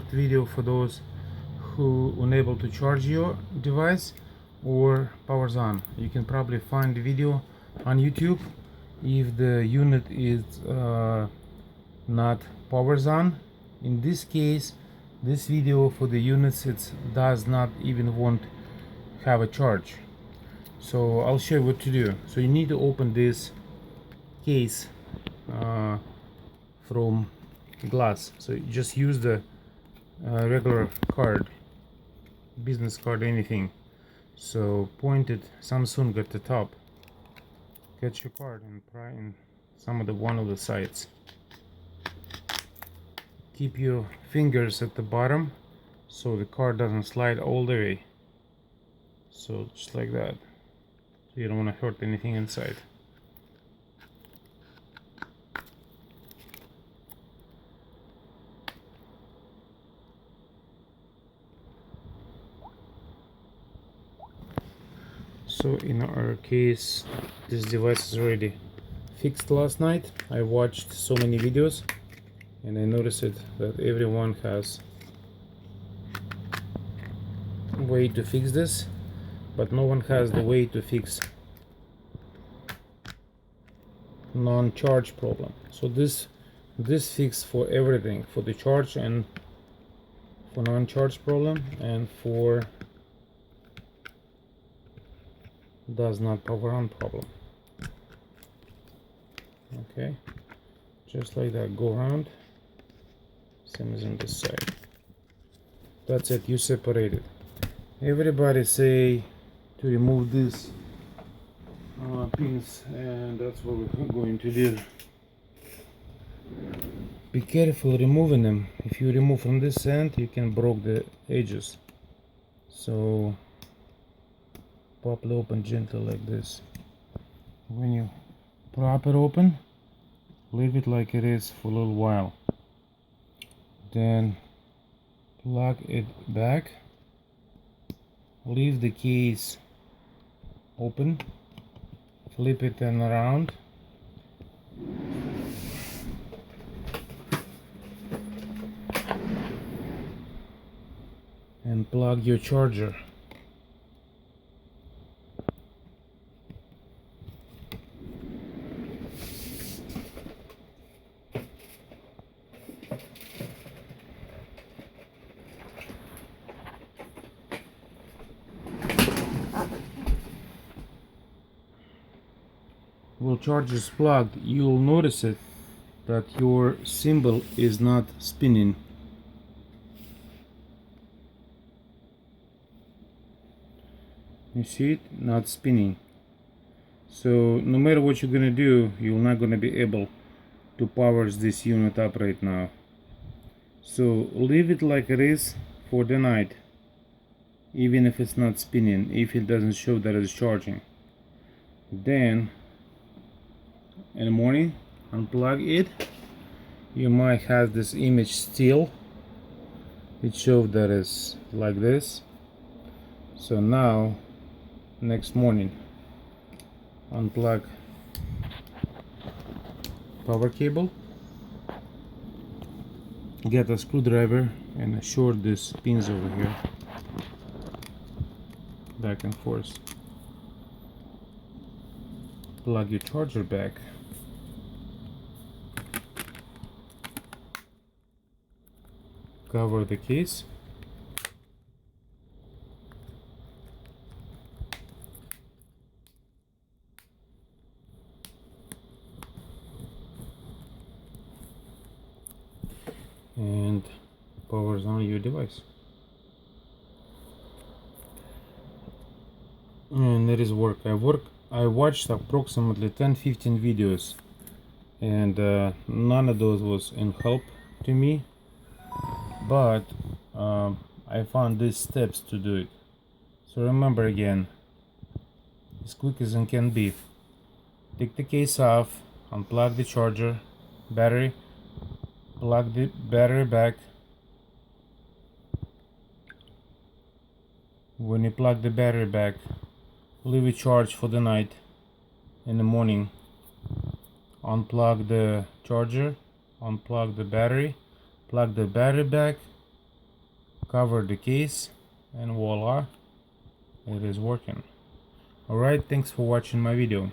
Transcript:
short video for those who unable to charge your device or powers on. You can probably find the video on YouTube if the unit is not powers on. In this case, this video for the units, it does not even want have a charge. So I'll show you what to do. So you need to open this case from glass. So you just use the regular card, business card, anything. So point it Samsung at the top, get your card and pry in some of the one of the sides. Keep your fingers at the bottom so the card doesn't slide all the way. So just like that. So you don't want to hurt anything inside. So in our case, this device is already fixed. Last night I watched so many videos and I noticed that everyone has a way to fix this, but no one has the way to fix non-charge problem. So this fix for everything, for the charge and for non-charge problem, and for does not power on problem. Okay, just like that, go around, same as on this side. That's it, you separate it. Everybody say to remove this pins, and that's what we're going to do. Be careful removing them. If you remove from this end, you can break the edges. So pop it open gently like this. When you prop it open, leave it like it is for a little while. Then plug it back. Leave the case open. Flip it and around. And plug your charger. While charger is plugged, you'll notice it that your symbol is not spinning. You see it? Not spinning. So no matter what you're gonna do, you're not gonna be able to power this unit up right now. So leave it like it is for the night, even if it's not spinning, if it doesn't show that it's charging. Then in the morning, unplug it. You might have this image still. It shows that it's like this. So now, next morning, unplug power cable. Get a screwdriver and short these pins over here, back and forth. Plug your charger back. Cover the case. And powers on your device. And it is work. I watched approximately 10-15 videos, and none of those was in help to me, but I found these steps to do it. So remember again, as quick as it can be, take the case off, unplug the charger, battery, plug the battery back. When you plug the battery back, leave it charged for the night. In the morning, unplug the charger, unplug the battery, plug the battery back, cover the case, and voila, it is working. Alright, thanks for watching my video.